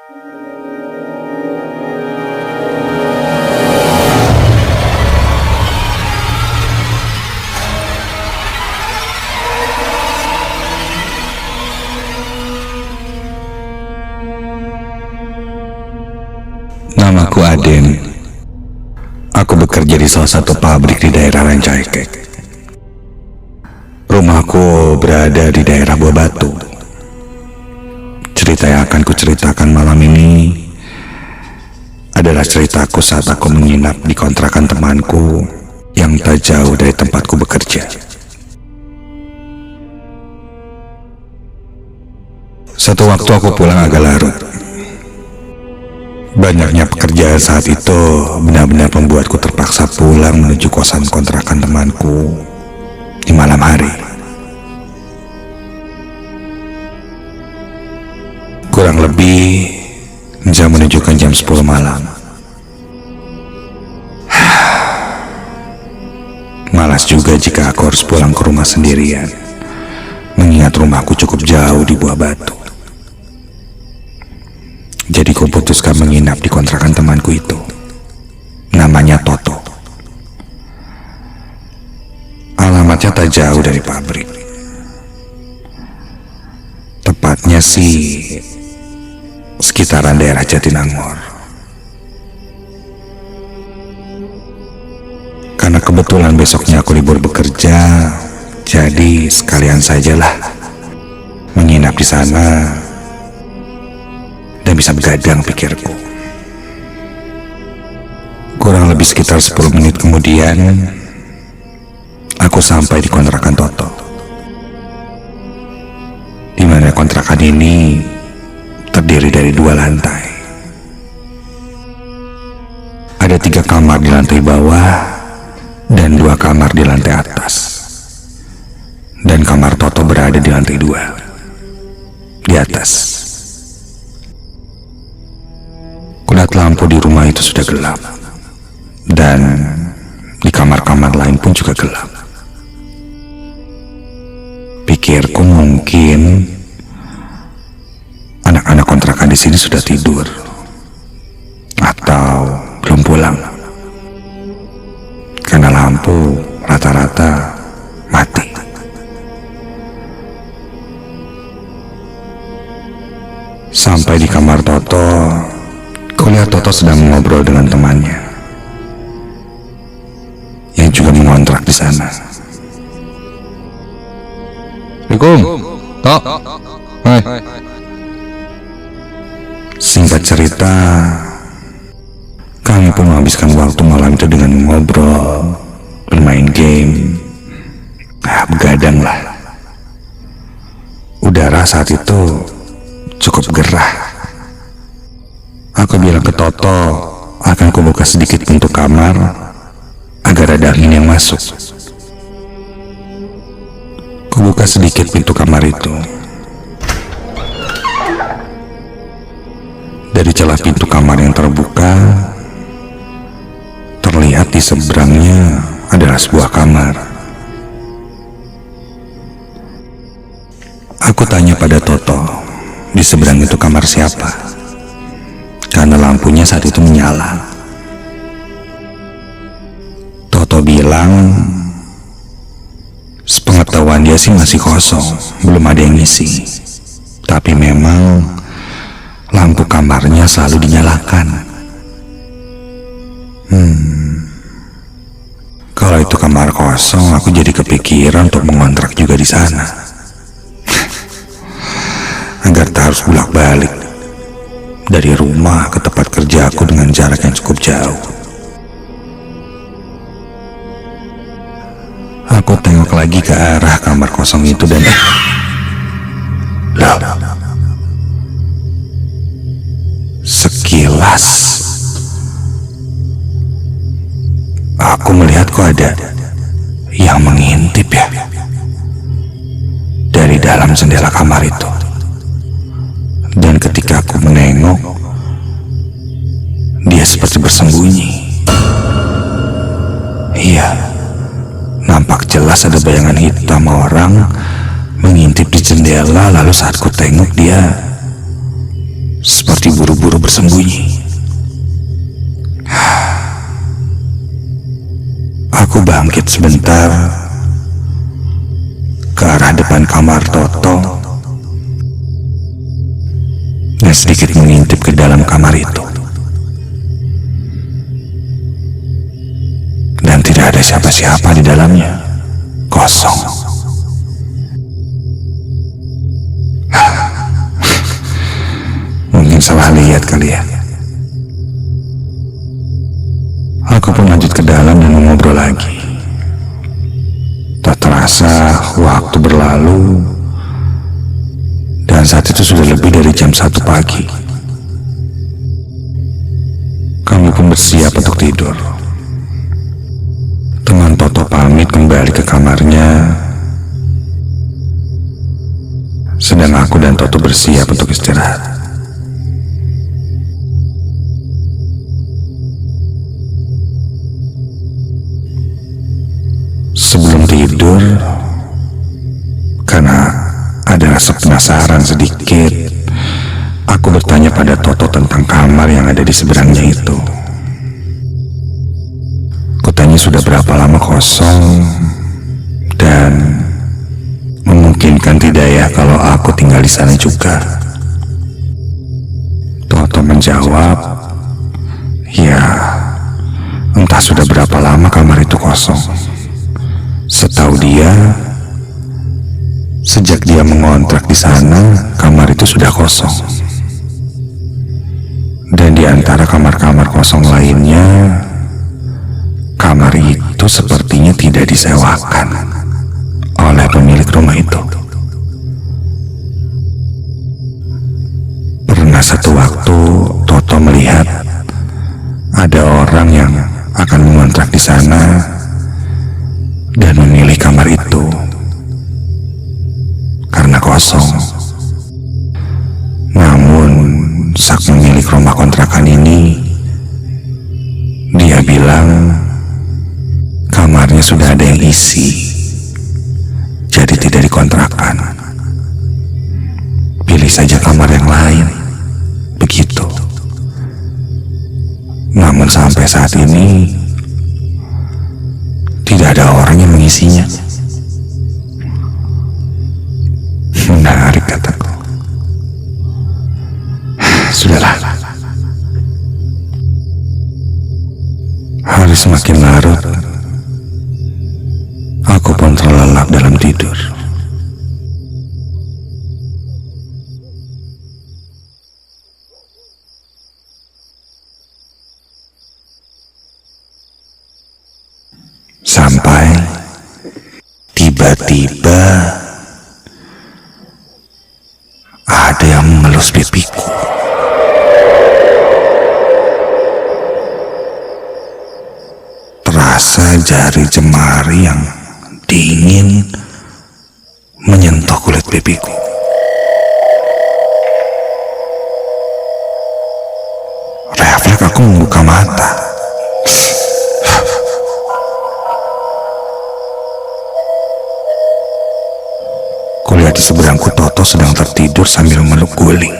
Namaku Aden. Aku bekerja di salah satu pabrik di daerah Rancaikek. Rumahku berada di daerah Buah Batu. Cerita yang akan kuceritakan malam ini adalah ceritaku saat aku menginap di kontrakan temanku yang tak jauh dari tempatku bekerja. Satu waktu aku pulang agak larut. Banyaknya pekerjaan saat itu benar-benar membuatku terpaksa pulang menuju kosan kontrakan temanku di malam hari. Kurang lebih jam menunjukkan jam 10 malam. Malas juga jika aku harus pulang ke rumah sendirian, mengingat rumahku cukup jauh di Buah Batu. Jadi kuputuskan menginap di kontrakan temanku itu. Namanya Toto. Alamatnya tak jauh dari pabrik. Tepatnya sih sekitaran daerah Jatinangor. Karena kebetulan besoknya aku libur bekerja, jadi sekalian sajalah menginap di sana dan bisa begadang pikirku. Kurang lebih sekitar 10 menit kemudian, aku sampai di kontrakan Toto. Di mana kontrakan ini terdiri dari 2 lantai. Ada 3 kamar di lantai bawah dan 2 kamar di lantai atas. Dan kamar Toto berada di lantai 2, di atas. Kulihat lampu di rumah itu sudah gelap, dan di kamar-kamar lain pun juga gelap. Pikirku mungkin anak-anak kontrakan di sini sudah tidur atau belum pulang, karena lampu rata-rata mati. Sampai di kamar Toto, kulihat Toto sedang mengobrol dengan temannya yang juga mengontrak di sana. Assalamualaikum, Tok. Hai. Singkat cerita, kami pun menghabiskan waktu malam itu dengan mengobrol, bermain game, begadang lah. Udara saat itu cukup gerah. Aku bilang ke Toto akan kubuka sedikit pintu kamar agar ada angin yang masuk. Kubuka sedikit pintu kamar itu. Dari celah pintu kamar yang terbuka, terlihat di seberangnya adalah sebuah kamar. Aku tanya pada Toto, di seberang itu kamar siapa? Karena lampunya saat itu menyala. Toto bilang sepengetahuan dia sih masih kosong, belum ada yang ngisi. Tapi memang lampu kamarnya selalu dinyalakan. Kalau itu kamar kosong, aku jadi kepikiran untuk mengontrak juga di sana. Agar tak harus bolak-balik dari rumah ke tempat kerjaku dengan jarak yang cukup jauh. Aku tengok lagi ke arah kamar kosong itu dan loh, sekilas aku melihat kok ada yang mengintip ya dari dalam jendela kamar itu. Dan ketika aku menengok, dia seperti bersembunyi. Iya, nampak jelas ada bayangan hitam orang mengintip di jendela. Lalu saat ku tengok, dia seperti mesti buru-buru bersembunyi. Aku bangkit sebentar ke arah depan kamar Toto dan sedikit mengintip ke dalam kamar itu. Dan tidak ada siapa-siapa di dalamnya, kosong. Mungkin salah lihat kali ya. Aku pun lanjut ke dalam dan mengobrol lagi. Tak terasa waktu berlalu dan saat itu sudah lebih dari jam 1 pagi. Kami pun bersiap untuk tidur. Teman Toto pamit kembali ke kamarnya, sedang aku dan Toto bersiap untuk istirahat. Sebelum tidur, karena ada rasa penasaran sedikit, aku bertanya pada Toto tentang kamar yang ada di seberangnya itu. Kotanya sudah berapa lama kosong dan memungkinkan tidak ya kalau aku tinggal di sana juga. Toto menjawab, ya entah sudah berapa lama kamar itu kosong. Setahu dia, sejak dia mengontrak di sana, kamar itu sudah kosong. Dan di antara kamar-kamar kosong lainnya, kamar itu sepertinya tidak disewakan oleh pemilik rumah itu. Pernah satu waktu Toto melihat ada orang yang akan mengontrak di sana dan memilih kamar itu karena kosong. Namun saat pemilik rumah kontrakan ini, dia bilang kamarnya sudah ada yang isi, jadi tidak dikontrakan. Pilih saja kamar yang lain, begitu. Namun sampai saat ini tidak ada orang yang mengisinya. Menarik, kataku. Sudahlah. Hari semakin larut. Aku pun terlelap dalam tidur. Sampai tiba-tiba ada yang mengelus pipiku. Terasa jari jemari yang dingin menyentuh kulit pipiku. Refleks aku membuka mata. Kulihat di seberangku Toto sedang tertidur sambil meluk guling.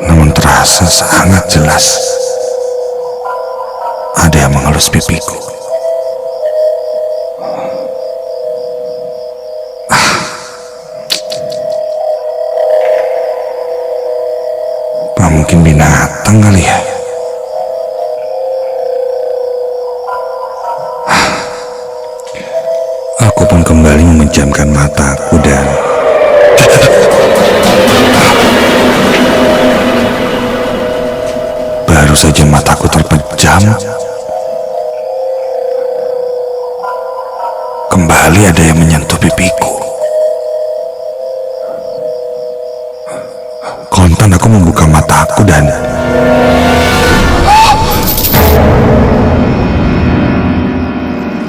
Namun terasa sangat jelas ada yang mengelus pipiku. Apa mungkin binatang kali ya? Aku pun kembali memejamkan mataku dan baru saja mataku terpejam, kembali ada yang menyentuh pipiku. Kontan aku membuka mataku dan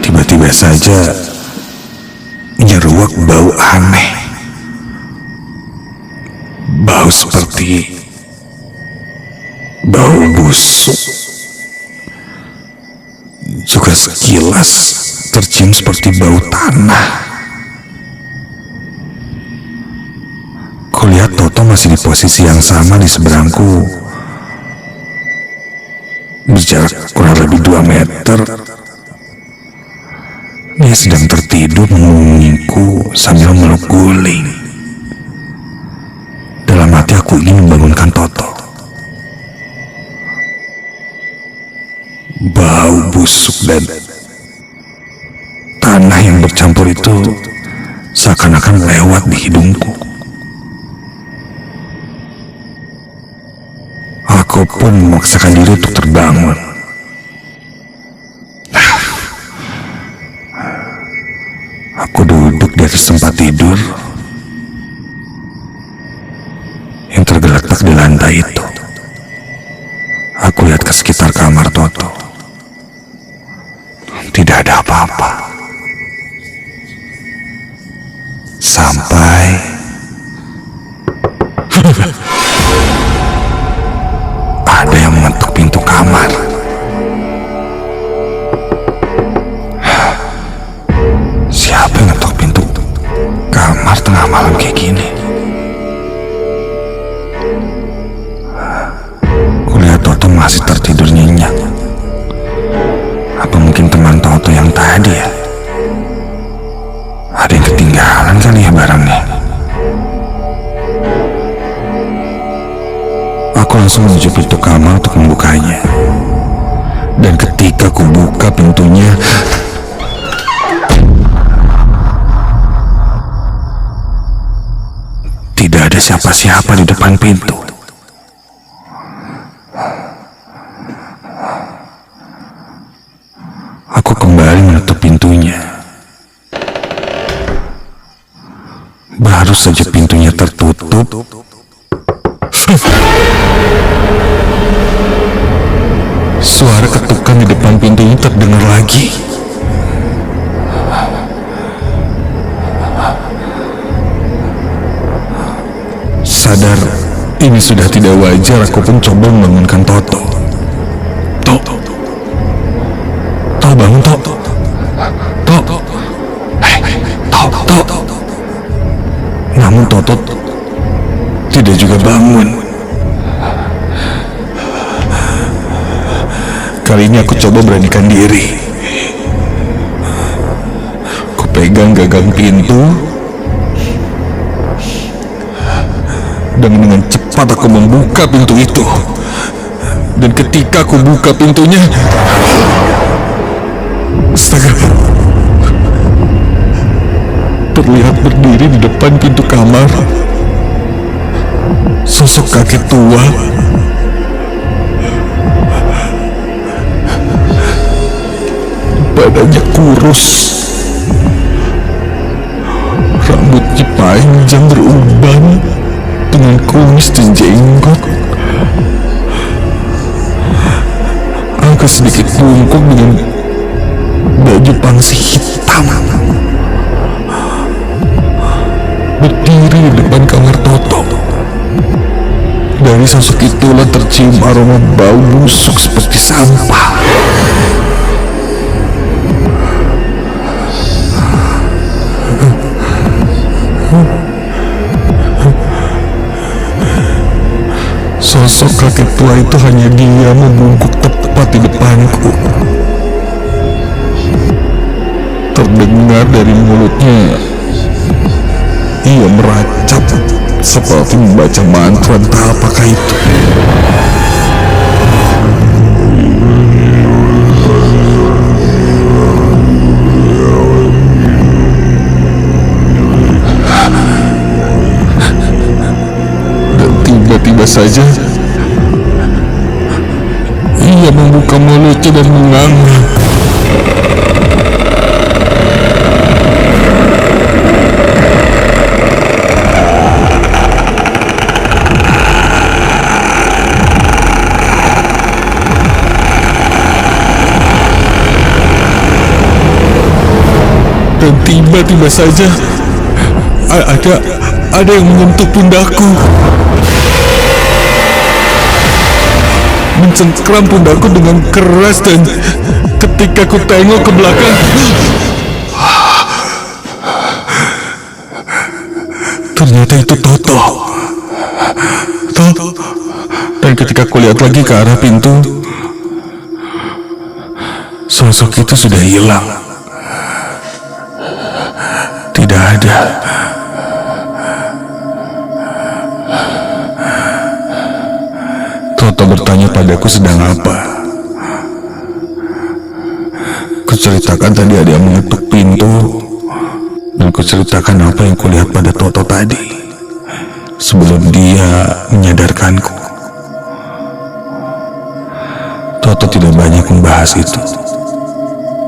tiba-tiba saja nyeruak bau aneh. Bau seperti bau busuk. Juga sekilas tercium seperti bau tanah. masih di posisi yang sama di seberangku, berjarak kurang lebih 2 meter. Dia sedang tertidur menungguku sambil meluk guling. Dalam hati aku ingin membangunkan Toto. Bau busuk dan tanah yang bercampur itu seakan-akan lewat di hidungku. Aku pun memaksakan diri untuk terbangun. Aku duduk di atas tempat tidur yang tergeletak di lantai itu. Aku lihat ke sekitar kamar Toto. Tidak ada apa-apa. Sampai ada yang mengetuk pintu kamar. Siapa yang ngetok pintu kamar tengah malam kayak gini? Kulihat Toto masih tertidur nyenyak. Apa mungkin teman Toto yang tadi ya? Ada yang ketinggalan kali ya barangnya. Aku langsung menuju pintu kamar untuk membukanya. Dan ketika ku buka pintunya, tidak ada siapa-siapa di depan pintu. Aku kembali menutup pintunya. Baru saja pintunya tertutup, suara ketukan di depan pintunya terdengar lagi. Sadar ini sudah tidak wajar, aku pun coba membangunkan Toto. Toto, bangun Toto. Toto, Toto. Namun Toto tidak juga bangun. Kali ini aku coba beranikan diri. Ku pegang gagang pintu dan dengan cepat aku membuka pintu itu. Dan ketika aku buka pintunya, astaga, terlihat berdiri di depan pintu kamar sosok kakek tua. Badannya kurus, rambutnya panjang beruban dengan kumis dan jenggot, agak sedikit bungkuk dengan baju pangsi hitam, berdiri di depan kamar Toto. Dari sosok itulah tercium aroma bau busuk seperti sampah. Sosok kakek tua itu hanya dia membungkuk tepat di depanku. Terdengar dari mulutnya, ia meracap seperti membaca mantra, entah apakah itu. Dan tiba-tiba saja ia membuka mulutnya dan menganga. Dan tiba-tiba saja ada yang menyentuh pundakku, mencengkram pundakku dengan keras, dan ketika ku tengok ke belakang, ternyata itu Toto. Toh, dan ketika kulihat lagi ke arah pintu, sosok itu sudah hilang. Tidak ada. Toto bertanya padaku sedang apa. Kuceritakan tadi ada yang mengetuk pintu, dan kuceritakan apa yang kulihat pada Toto tadi sebelum dia menyadarkanku. Toto tidak banyak membahas itu.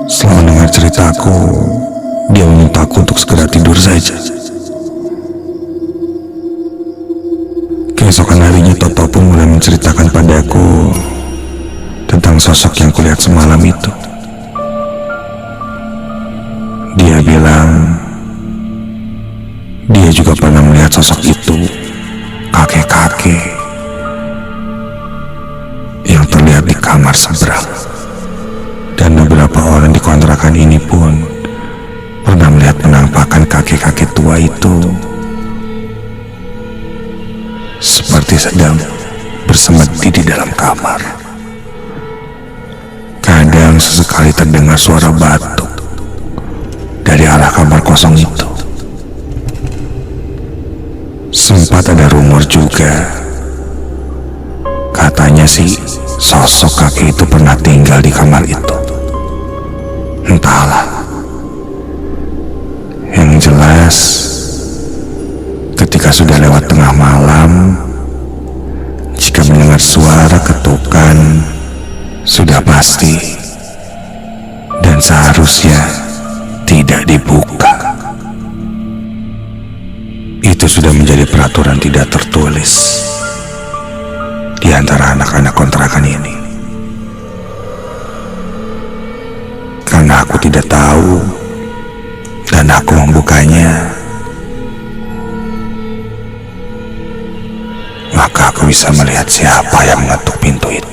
Setelah mendengar ceritaku, dia memintaku untuk segera tidur saja. Keesokan harinya Toto pun mulai menceritakan padaku tentang sosok yang kulihat semalam itu. Dia bilang dia juga pernah melihat sosok itu, kakek-kakek yang terlihat di kamar seberang. Dan beberapa orang di kontrakan ini pun pernah melihat penampakan kakek-kakek tua itu seperti sedang bersemedi di dalam kamar. Kadang sesekali terdengar suara batuk dari arah kamar kosong itu. Sempat ada rumor juga, katanya sih sosok kakek itu pernah tinggal di kamar itu. Entahlah. Yang jelas, ketika sudah lewat tengah malam, jika mendengar suara ketukan, sudah pasti dan seharusnya tidak dibuka. Itu sudah menjadi peraturan tidak tertulis di antara anak-anak kontrakan ini. Karena aku tidak tahu dan aku membukanya, maka aku bisa melihat siapa yang mengetuk pintu itu.